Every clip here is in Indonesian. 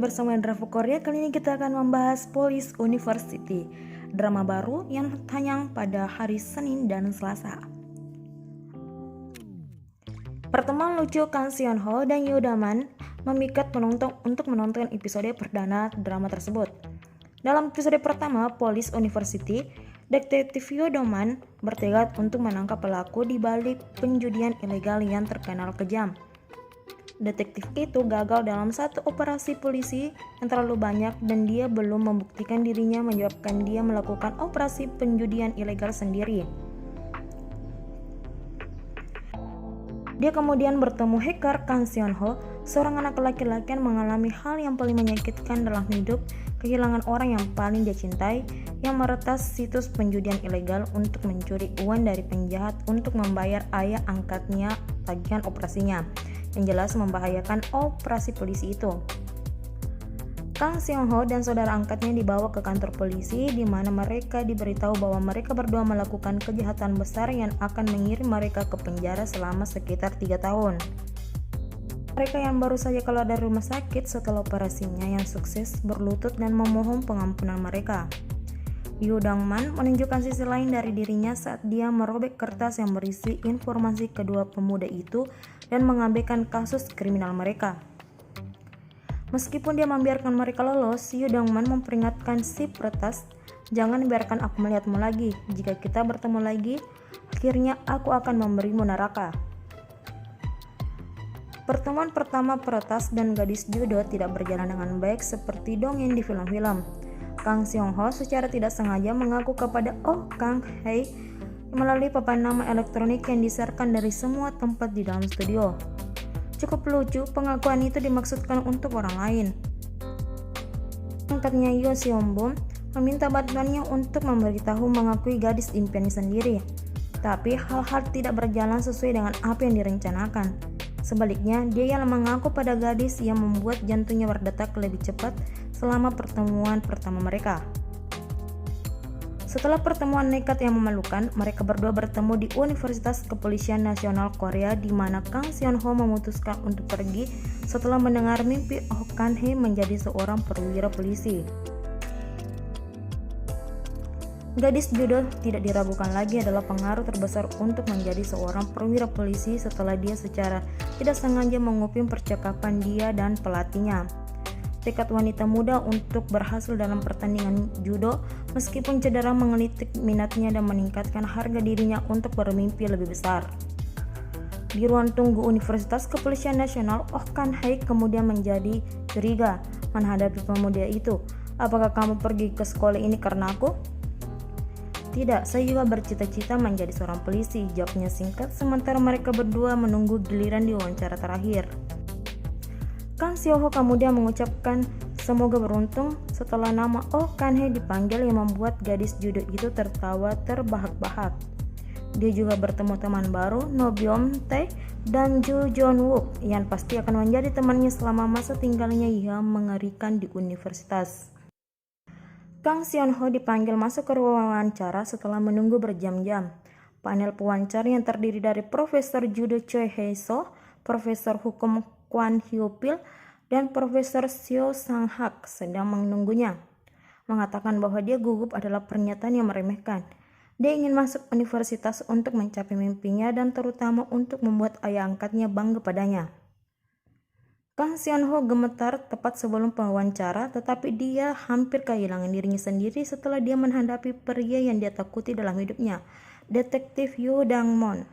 bersama Drama Korea. Kali ini kita akan membahas Police University, drama baru yang tayang pada hari Senin dan Selasa. Pertemuan lucu Kang Seon Ho dan Yoo Da-man memikat penonton untuk menonton episode perdana drama tersebut. Dalam episode pertama Police University, detektif Yoo Da-man bertekad untuk menangkap pelaku di balik penjudian ilegal yang terkenal kejam. Detektif itu gagal dalam satu operasi polisi yang terlalu banyak dan dia belum membuktikan dirinya menyebabkan dia melakukan operasi penjudian ilegal sendiri. Dia kemudian bertemu hacker Kang Seon Ho, seorang anak laki-laki yang mengalami hal yang paling menyakitkan dalam hidup, kehilangan orang yang paling dia cintai, yang meretas situs penjudian ilegal untuk mencuri uang dari penjahat untuk membayar ayah angkatnya tagihan operasinya, yang jelas membahayakan operasi polisi itu. Kang Seon Ho dan saudara angkatnya dibawa ke kantor polisi di mana mereka diberitahu bahwa mereka berdua melakukan kejahatan besar yang akan mengirim mereka ke penjara selama sekitar 3 tahun. Mereka yang baru saja keluar dari rumah sakit setelah operasinya yang sukses berlutut dan memohon pengampunan mereka. Yoo Da-man menunjukkan sisi lain dari dirinya saat dia merobek kertas yang berisi informasi kedua pemuda itu dan mengabaikan kasus kriminal mereka. Meskipun dia membiarkan mereka lolos, Yoo Da-man memperingatkan si peretas, "Jangan biarkan aku melihatmu lagi. Jika kita bertemu lagi, akhirnya aku akan memberimu neraka." Pertemuan pertama peretas dan gadis judo tidak berjalan dengan baik seperti dongeng di film-film. Kang Seon Ho secara tidak sengaja mengaku kepada Oh Kang Hye melalui papan nama elektronik yang disiarkan dari semua tempat di dalam studio. Cukup lucu, pengakuan itu dimaksudkan untuk orang lain. Angkatnya Yoo Seon-bum meminta bantuannya untuk memberitahu mengakui gadis impiannya sendiri. Tapi hal-hal tidak berjalan sesuai dengan apa yang direncanakan. Sebaliknya, dia yang mengaku pada gadis yang membuat jantungnya berdetak lebih cepat selama pertemuan pertama mereka. Setelah pertemuan nekat yang memalukan, mereka berdua bertemu di Universitas Kepolisian Nasional Korea di mana Kang Seon Ho memutuskan untuk pergi setelah mendengar mimpi Oh Kang Hye menjadi seorang perwira polisi. Gadis judo tidak diragukan lagi adalah pengaruh terbesar untuk menjadi seorang perwira polisi setelah dia secara tidak sengaja menguping percakapan dia dan pelatihnya. Tekad wanita muda untuk berhasil dalam pertandingan judo meskipun cedera menggelitik minatnya dan meningkatkan harga dirinya untuk bermimpi lebih besar. Di ruang tunggu Universitas Kepolisian Nasional, Oh Kang Hye kemudian menjadi curiga menghadapi pemuda itu. "Apakah kamu pergi ke sekolah ini karena aku?" "Tidak, saya juga bercita-cita menjadi seorang polisi," jawabnya singkat sementara mereka berdua menunggu giliran di wawancara terakhir. Kang Seon Ho kemudian mengucapkan semoga beruntung setelah nama Oh Kang Hye dipanggil yang membuat gadis judo itu tertawa terbahak-bahak. Dia juga bertemu teman baru No Byung Tae dan Jo Jon Wook yang pasti akan menjadi temannya selama masa tinggalnya yang mengerikan di universitas. Kang Seon Ho dipanggil masuk ke ruang wawancara setelah menunggu berjam-jam. Panel pewawancara yang terdiri dari Profesor Judo Choi Hae-so, Profesor Hukum Kwon Hyo-pil, dan Profesor Seo Sang-hak sedang menunggunya. Mengatakan bahwa dia gugup adalah pernyataan yang meremehkan. Dia ingin masuk universitas untuk mencapai mimpinya dan terutama untuk membuat ayah angkatnya bangga padanya. Kang Seon Ho gemetar tepat sebelum pewawancara, tetapi dia hampir kehilangan dirinya sendiri setelah dia menghadapi pria yang dia takuti dalam hidupnya, detektif Yoo Da-man.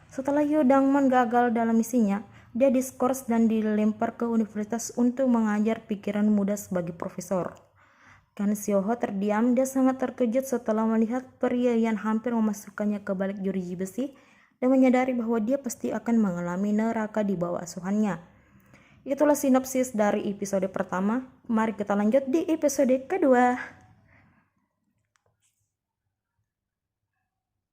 Setelah Yoo Da-man gagal dalam misinya, dia diskors dan dilempar ke universitas untuk mengajar pikiran muda sebagai profesor. Kang Seon Ho terdiam, dia sangat terkejut setelah melihat pria yang hampir memasukkannya ke balik jeruji besi dan menyadari bahwa dia pasti akan mengalami neraka di bawah asuhannya. Itulah sinopsis dari episode pertama. Mari kita lanjut di episode kedua.